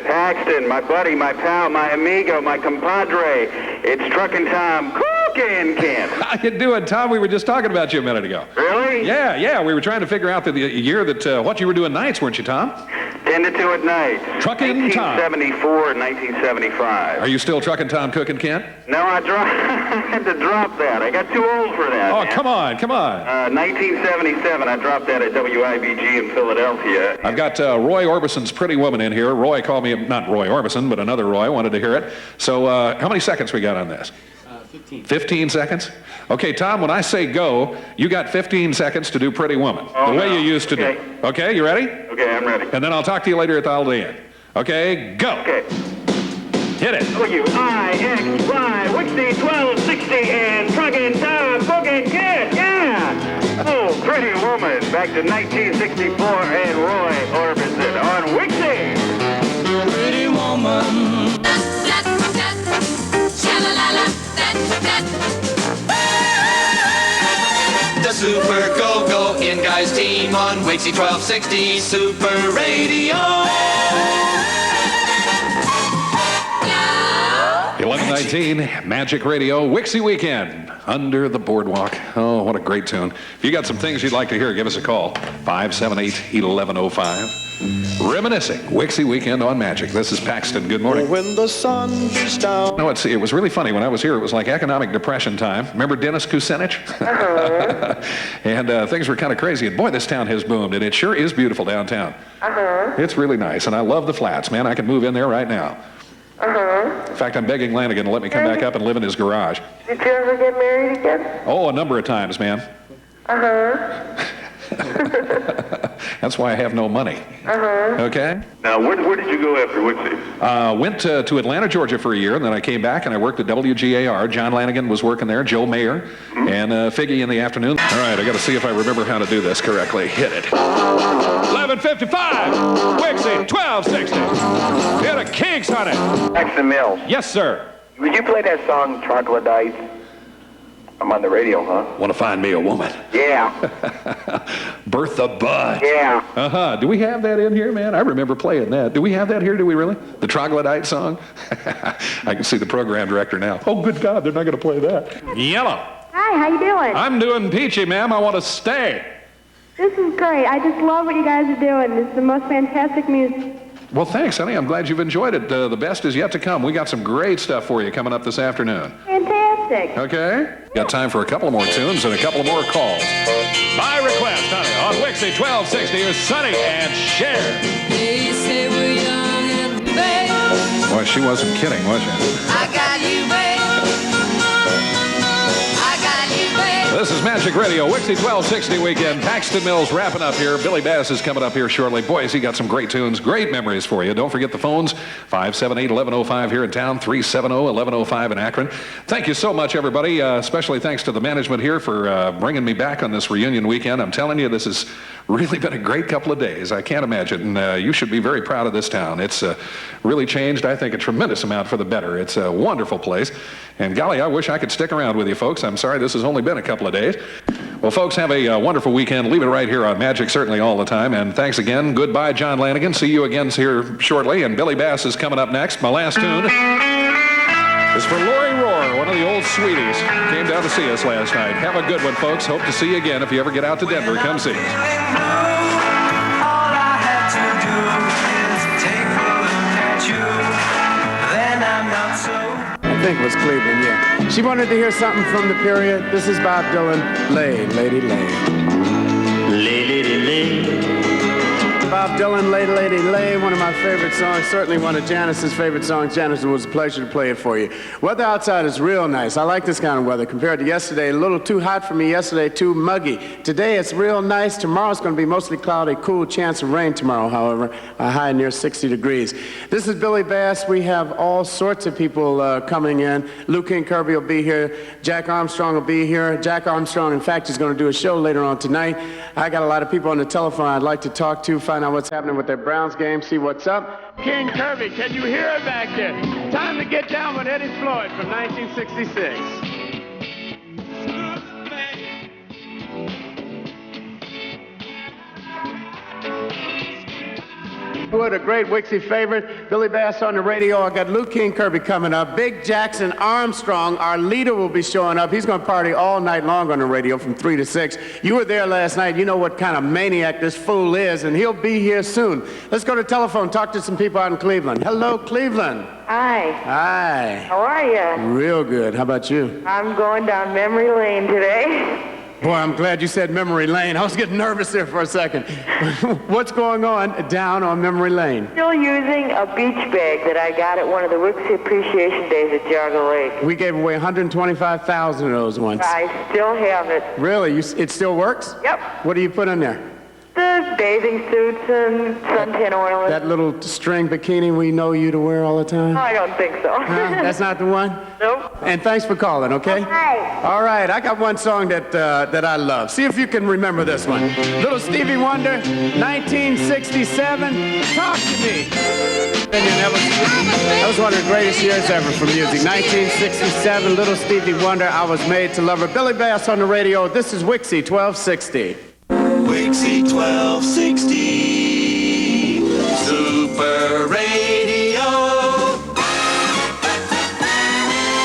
Paxton, my buddy, my pal, my amigo, my compadre. It's Truckin' Tom Cook and Kent. How you doing, Tom? We were just talking about you a minute ago. Really? Yeah. We were trying to figure out the year that what you were doing nights, weren't you, Tom? 10 to 2 at night. Truckin' Tom. 1974 and 1975. Are you still Truckin' Tom Cook and Kent? No, I had to drop that. I got too old for that. Oh, man. come on. 1977, I dropped that at WIBG in Philadelphia. I've got Roy Orbison's Pretty Woman in here. Roy called me, not Roy Orbison, but another Roy, wanted to hear it. So how many seconds we got on this? 15. 15 seconds? Okay, Tom, when I say go, you got 15 seconds to do Pretty Woman. The way you used to do. Okay, you ready? Okay, I'm ready. And then I'll talk to you later at the Holiday Inn. Okay, go. Okay. Hit it. WIXY, WIXY1260, and Truckin' Tom Cook and Kent. Yeah. Oh, Pretty Woman. Back to 1964 and Roy Orbison on WIXY. Pretty woman. The Super Go-Go In Guys team on WIXY1260 Super Radio. 11:19, Magic Radio, WIXY Weekend, Under the Boardwalk. Oh, what a great tune. If you got some things you'd like to hear, give us a call, 578-1105. Reminiscing. WIXY Weekend on Magic. This is Paxton. Good morning. When the sun beats down. No, it was really funny. When I was here, it was like economic depression time. Remember Dennis Kucinich? And things were kind of crazy. And boy, this town has boomed. And it sure is beautiful downtown. It's really nice. And I love the flats, man. I could move in there right now. In fact, I'm begging Lanigan to let me come back up and live in his garage. Did you ever get married again? Oh, a number of times, man. That's why I have no money. Okay? Now, where did you go after WIXY? Went to Atlanta, Georgia for a year, and then I came back and I worked at WGAR. John Lanigan was working there, Joe Mayer, and Figgy in the afternoon. All right, I got to see if I remember how to do this correctly. Hit it. 11:55, WIXY 1260. Hit a Kings on it. Paxton Mills. Yes, sir. Would you play that song, Troglodyte? I'm on the radio, huh? Want to find me a woman? Yeah. Bertha Butt. Yeah. Do we have that in here, man? I remember playing that. Do we have that here? Do we really? The Troglodyte song? I can see the program director now. Oh, good God, they're not going to play that. Yellow. Hi, how you doing? I'm doing peachy, ma'am. I want to stay. This is great. I just love what you guys are doing. It's the most fantastic music. Well, thanks, honey. I'm glad you've enjoyed it. The best is yet to come. We got some great stuff for you coming up this afternoon. Fantastic. Okay? Got time for a couple more tunes and a couple more calls. My request, honey, on WIXY 1260 is Sonny and Cher. They say we're young and babe. Boy, she wasn't kidding, was she? I got you, babe. I got you, babe. This is Magic Radio, WIXY 1260 weekend. Paxton Mills wrapping up here. Billy Bass is coming up here shortly. Boy, has he got some great tunes, great memories for you. Don't forget the phones, 578-1105 here in town, 370-1105 in Akron. Thank you so much, everybody. Especially thanks to the management here for bringing me back on this reunion weekend. I'm telling you, this has really been a great couple of days. I can't imagine. And you should be very proud of this town. It's really changed, I think, a tremendous amount for the better. It's a wonderful place. And golly, I wish I could stick around with you folks. I'm sorry this has only been a couple of days. Well, folks, have a wonderful weekend. Leave it right here on Magic, certainly all the time. And thanks again. Goodbye, John Lanigan. See you again here shortly. And Billy Bass is coming up next. My last tune is for Lori Rohr, one of the old sweeties. Came down to see us last night. Have a good one, folks. Hope to see you again. If you ever get out to Denver, come see us. I think it was Cleveland, yeah. She wanted to hear something from the period. This is Bob Dylan, Lay, Lady, Lay. Lay, Lady, Lay. Bob Dylan, Lay, Lady, Lay, one of my favorite songs, certainly one of Janice's favorite songs. Janice, it was a pleasure to play it for you. Weather outside is real nice. I like this kind of weather compared to yesterday. A little too hot for me yesterday, too muggy. Today it's real nice. Tomorrow's going to be mostly cloudy, cool, chance of rain tomorrow, however, a high near 60 degrees. This is Billy Bass. We have all sorts of people coming in. Lou King Kirby will be here. Jack Armstrong will be here. Jack Armstrong, in fact, is going to do a show later on tonight. I got a lot of people on the telephone I'd like to talk to, find out what's happening with their Browns game, see what's up. King Kirby, can you hear it back there? Time to get down with Eddie Floyd from 1966. What a great WIXY favorite. Billy Bass on the radio. I got Lou King Kirby coming up. Big Jackson Armstrong, our leader, will be showing up. He's going to party all night long on the radio from 3 to 6. You were there last night. You know what kind of maniac this fool is, and he'll be here soon. Let's go to telephone, talk to some people out in Cleveland. Hello, Cleveland. Hi. Hi. How are you? Real good. How about you? I'm going down memory lane today. Boy, I'm glad you said memory lane. I was getting nervous there for a second. What's going on down on memory lane? Still using a beach bag that I got at one of the WIXY Appreciation Days at Jargo Lake. We gave away 125,000 of those once. I still have it. Really? It still works? Yep. What do you put in there? The bathing suits and suntan ornaments. That little string bikini we know you to wear all the time? I don't think so. That's not the one? Nope. And thanks for calling, okay? Hi. All right, I got one song that I love. See if you can remember this one. Little Stevie Wonder, 1967, Talk to Me. That was one of the greatest years ever for music. 1967, Little Stevie Wonder, I Was Made to Love Her. Billy Bass on the radio. This is WIXY 1260. WIXY 1260 Super Radio.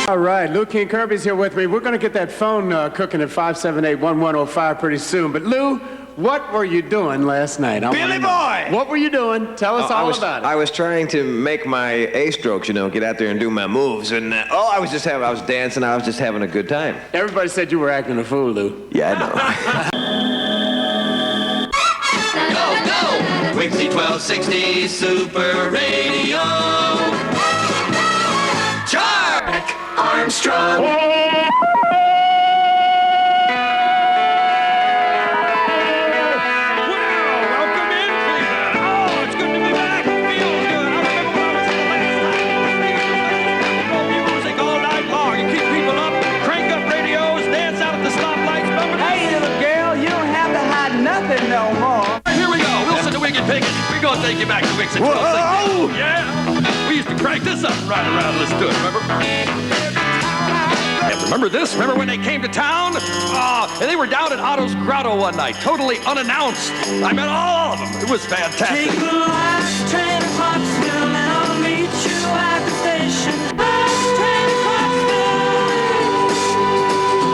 All right, Lou King Kirby's here with me. We're going to get that phone cooking at 578-1105 pretty soon. But Lou, what were you doing last night? Billy Boy! What were you doing? Tell us all about it. I was trying to make my A strokes, you know, get out there and do my moves. And, I was dancing. I was just having a good time. Everybody said you were acting a fool, Lou. Yeah, I know. WIXY1260 Super Radio. Jack Armstrong. We're going to take you back to WIXY1260. Yeah. We used to crank this up right around. Listen to it, remember? Yeah, remember this? Remember when they came to town? And they were down at Otto's Grotto one night, totally unannounced. I met all of them. It was fantastic. Take the last train to Clarksville and I'll meet you at the station. Last train to Clarksville.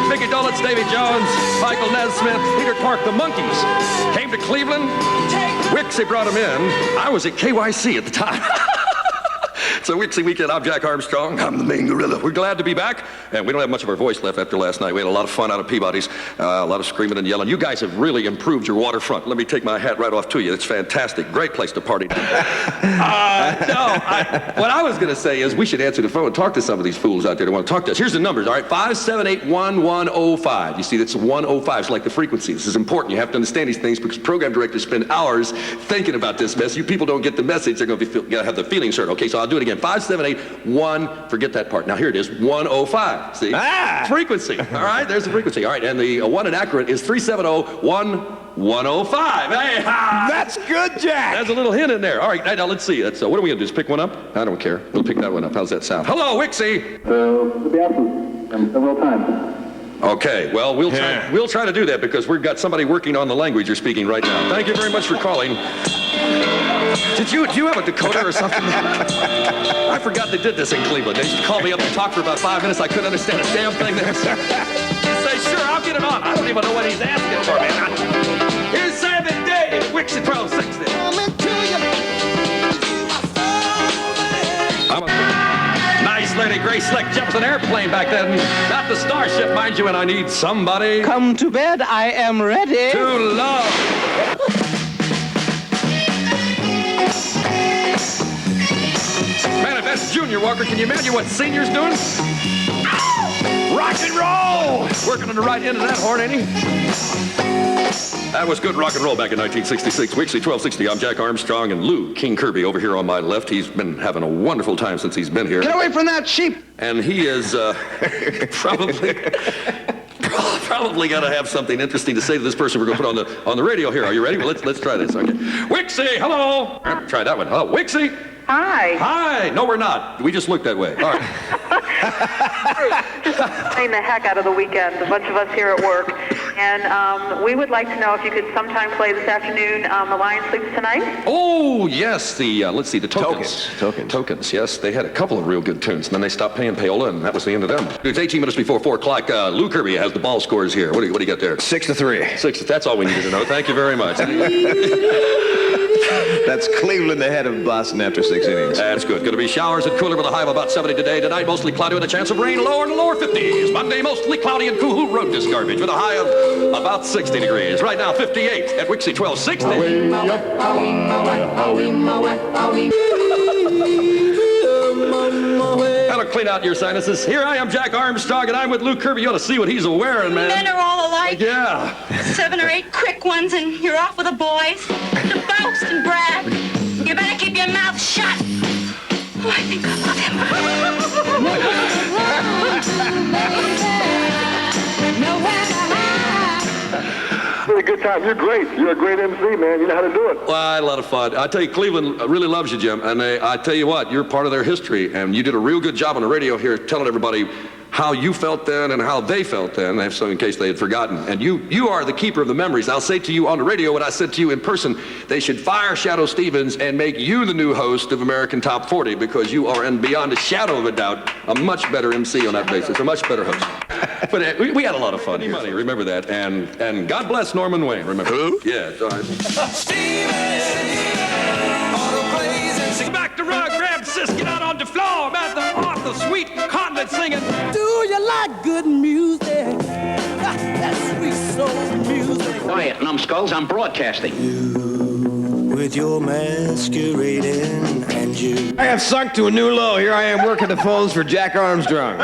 Mickey Dolenz, Davy Jones, Michael Nesmith, Peter Clark, the Monkees came to Cleveland. WIXY brought him in. I was at KYC at the time. It's a WIXY weekend. I'm Jack Armstrong. I'm the main gorilla. We're glad to be back, and we don't have much of our voice left after last night. We had a lot of fun out of Peabody's, a lot of screaming and yelling. You guys have really improved your waterfront. Let me take my hat right off to you. It's fantastic. Great place to party. What I was going to say is we should answer the phone and talk to some of these fools out there that want to talk to us. Here's the numbers, all right? 578-1105. You see, that's 105. It's like the frequency. This is important. You have to understand these things because program directors spend hours thinking about this mess. You people don't get the message. They're going to have the feelings hurt. Okay, so I'll do it again. 578-1, forget that part. Now here it is, 105. See? Frequency. All right, there's the frequency. All right, and the one inaccurate is 370-1105. Hey, that's good, Jack. There's a little hint in there. All right, now let's see. What are we going to do? Just pick one up? I don't care. We'll pick that one up. How's that sound? Hello, WIXY. It'll be absent several times. Okay, well, we'll try to do that because we've got somebody working on the language you're speaking right now. Thank you very much for calling. Do you have a decoder or something? I forgot they did this in Cleveland. They used to call me up and talk for about 5 minutes. I couldn't understand a damn thing there. Say, sure, I'll get it on. I don't even know what he's asking for, man. Here's Sammy Day at WIXY1260. I'm a nice lady, Grace Slick Jefferson airplane back then. Not the Starship, mind you, and I need somebody. Come to bed, I am ready. To love. Manifest Junior, Walker, can you imagine what senior's doing? Rock and roll! Working on the right end of that horn, ain't he? That was good rock and roll back in 1966. WIXY1260, I'm Jack Armstrong, and Lou King Kirby over here on my left. He's been having a wonderful time since he's been here. Get away from that sheep! And he is probably got to have something interesting to say to this person we're going to put on the radio here. Are you ready? Well, let's try this. Okay. WIXY, hello! Try that one. Hello, WIXY! Hi. Hi. No, we're not. We just looked that way. All right. Playing the heck out of the weekend, a bunch of us here at work. And we would like to know if you could sometime play this afternoon, The Lion Sleeps Tonight. Oh, yes. Let's see, the Tokens. Tokens, yes. They had a couple of real good tunes, and then they stopped paying payola, and that was the end of them. It's 18 minutes before 4 o'clock. Lou Kirby has the ball scores here. What do you got there? 6-3. 6. That's all we needed to know. Thank you very much. That's Cleveland ahead of Boston after 6 innings. That's good. Going to be showers and cooler with a high of about 70 today. Tonight, mostly cloudy with a chance of rain, lower in the lower 50s. Monday, mostly cloudy and cool. Who wrote this garbage? With a high of about 60 degrees. Right now, 58 at WIXY1260. That'll clean out your sinuses. Here I am, Jack Armstrong, and I'm with Lou Kirby. You ought to see what he's wearing, man. Men are all alike. Yeah. 7 or 8 quick ones, and you're off with the boys. To boast and brag. You better keep your mouth shut. Oh, I think I love him. Really good time. You're great. You're a great MC, man. You know how to do it. Well, I had a lot of fun. I tell you, Cleveland really loves you, Jim. And I tell you what, you're part of their history. And you did a real good job on the radio here telling everybody how you felt then and how they felt then, so in case they had forgotten. And you are the keeper of the memories. I'll say to you on the radio what I said to you in person. They should fire Shadow Stevens and make you the new host of American Top 40, because you are, and beyond a shadow of a doubt, a much better MC on that basis, a much better host. But we had a lot of fun here. Remember that. And God bless Norman Wayne. Remember? Who? Yeah. Back to rug, grab sis, get out on the floor. About the author, sweet Conlett singing. Do you like good music? That sweet soul music. Quiet, numbskulls, I'm broadcasting. With your masquerading and you. I have sunk to a new low. Here I am working the phones for Jack Armstrong.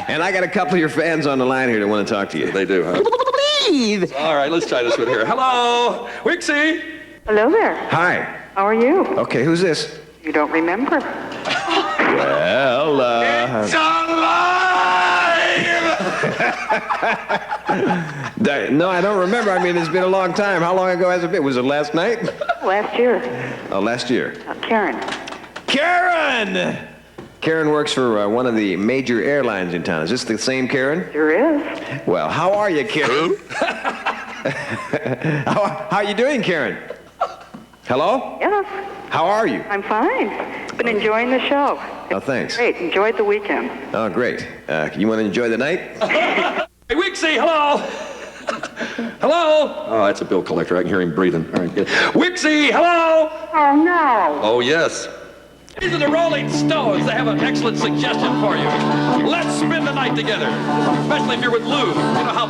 And I got a couple of your fans on the line here that want to talk to you. They do, huh? Please. All right, let's try this one here. Hello, WIXY. Hello there. Hi. How are you? Okay, who's this? You don't remember. Well, It's alive! No, I don't remember. I mean, it's been a long time. How long ago has it been? Was it last night? Last year. Oh, last year. Karen. Karen! Karen works for one of the major airlines in town. Is this the same Karen? Sure is. Well, how are you, Karen? How are you doing, Karen? Hello? Yes. How are you? I'm fine. Been enjoying the show. Oh, thanks. Great. Enjoyed the weekend. Oh, great. You want to enjoy the night? Hey, WIXY, hello. Hello. Oh, that's a bill collector. I can hear him breathing. All right, good. WIXY, hello. Oh, no. Oh, yes. These are the Rolling Stones. They have an excellent suggestion for you. Let's spend the night together, especially if you're with Lou. You know how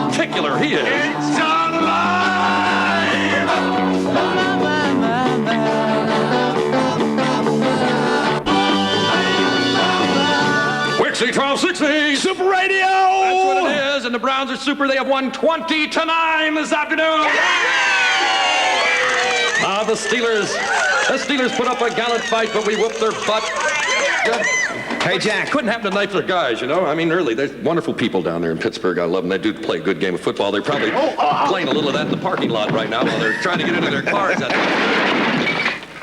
particular he is. It's alive! WIXY1260 Super Radio! That's what it is, and the Browns are super. They have won 20-9 this afternoon. The Steelers put up a gallant fight, but we whooped their butt. Hey, Jack. Couldn't happen to nicer guys, you know? I mean, really, there's wonderful people down there in Pittsburgh. I love them. They do play a good game of football. They're probably playing a little of that in the parking lot right now while they're trying to get into their cars. At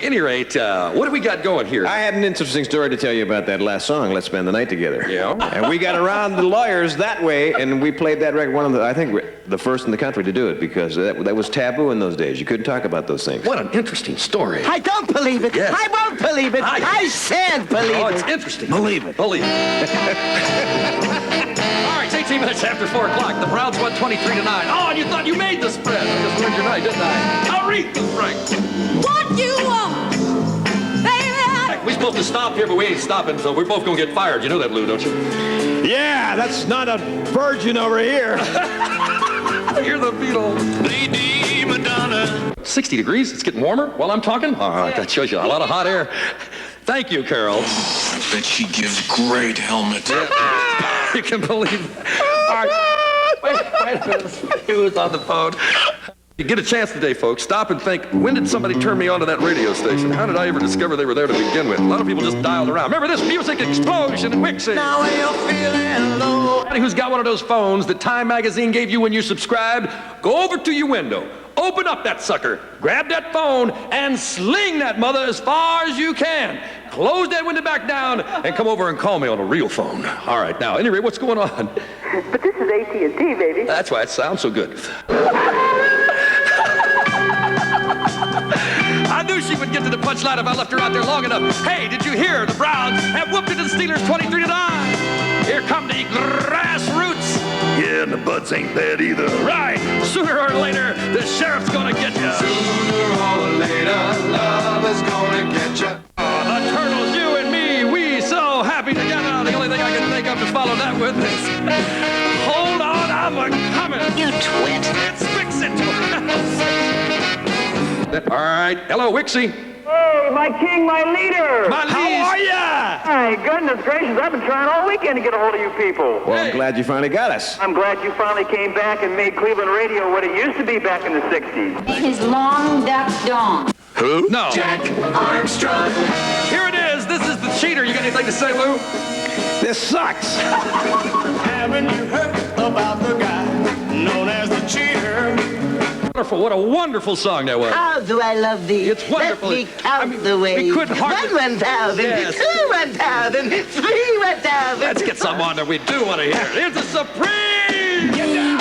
any rate, what do we got going here? I had an interesting story to tell you about that last song, Let's Spend the Night Together. Yeah? And we got around the lawyers that way, and we played that record, one of the, I think, the first in the country to do it, because that was taboo in those days. You couldn't talk about those things. What an interesting story. I don't believe it. Yes. I won't believe it. I said believe Oh, it. it's interesting. Believe it. Believe it. All right, it's 18 minutes after 4 o'clock. The Browns won 23-9. Oh, and you thought you made the spread. I just ruined your night, didn't I? Aretha Franklin. What you want, baby? We're supposed to stop here, but we ain't stopping, so we're both going to get fired. You know that, Lou, don't you? Yeah, that's not a virgin over here. You're the Beatles. Lady Madonna. 60 degrees. It's getting warmer while I'm talking. All right, that shows you a lot of hot air. Thank you, Carol. I bet she gives great helmet. You can believe it. All right. Wait a minute. Who's on the phone? You get a chance today, folks. Stop and think, when did somebody turn me onto that radio station? How did I ever discover they were there to begin with? A lot of people just dialed around. Remember this music explosion at WIXY? Now you're feeling low. Anybody who's got one of those phones that Time Magazine gave you when you subscribed, go over to your window, open up that sucker, grab that phone, and sling that mother as far as you can. Close that window back down, and come over and call me on a real phone. All right, now, anyway, what's going on? But this is AT&T, baby. That's why it sounds so good. I knew she would get to the punchline if I left her out there long enough. Hey, did you hear? The Browns have whooped it to the Steelers 23-9. Here come the grassroots. Yeah, and the buds ain't bad either. Right. Sooner or later, the sheriff's gonna get you. Sooner or later, love is gonna get you. The Turtles, you and me, we so happy together. The only thing I can think of to follow that with is, hold on, I'm a-coming. You twit. It's fixing to All right. Hello, WIXY. Hey, my king, my leader. How are ya? My goodness gracious, I've been trying all weekend to get a hold of you people. Well, I'm glad you finally got us. I'm glad you finally came back and made Cleveland radio what it used to be back in the 60s. Name is Long Duck Dawn. Who? No. Jack Armstrong. Here it is. This is the cheater. You got anything to say, Lou? This sucks. Haven't you heard about the guy known as the cheater? Wonderful. What a wonderful song that was. How do I love thee? It's wonderful. Let me count the ways. We couldn't hardly... 1,000, Yes. 2,000, 3,000. Let's get some on that we do want to hear. Here's the Supreme. Get down.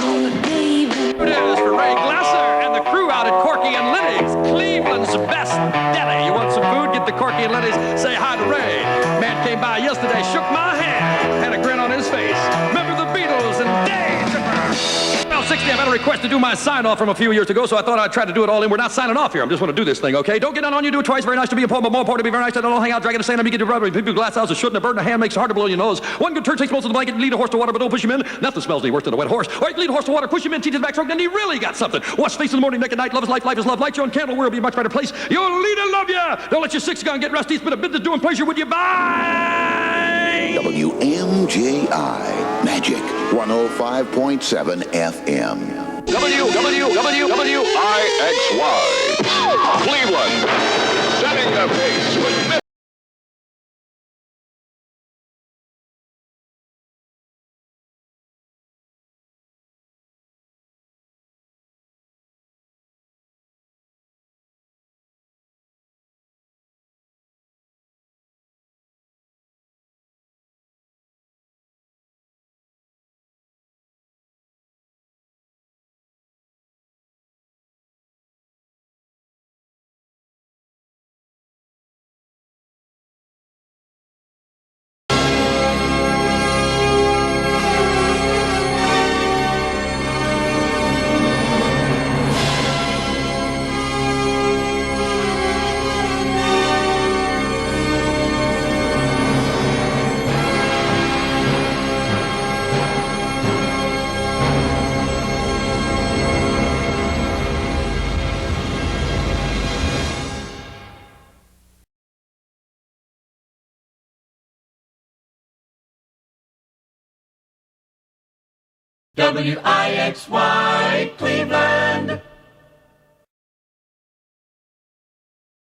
It is for Ray Glasser and the crew out at Corky and Lenny's, Cleveland's best deli. You want some food? Get to Corky and Lenny's. Say hi to Ray. Man came by yesterday, shook my hand, had a grin on his face. Remember the Beatles and Days. 1260, I've had a request to do my sign-off from a few years ago, so I thought I'd try to do it all in. We're not signing off here. I just want to do this thing, okay? Don't get down on you. Do it twice. Very nice to be a poem, but more important to be very nice. I don't hang out, dragging a sand on me, get your brother. People glass house, a shoot, and a bird in a hand makes it hard to blow your nose. One good turn takes most of the blanket, lead a horse to water, but don't push him in. Nothing smells any worse than a wet horse. All right, lead a horse to water, push him in, teach his backstroke, then he really got something. Wash face in the morning, neck at night, love is life, life is love. Light your own candle, world will be a much better place. Your leader love ya. Don't let your six gun get rusty. It's been a business doing pleasure with you. Bye. WMJI Magic 105.7 FM. WIXY. Cleveland. Setting the pace with WIXY Cleveland.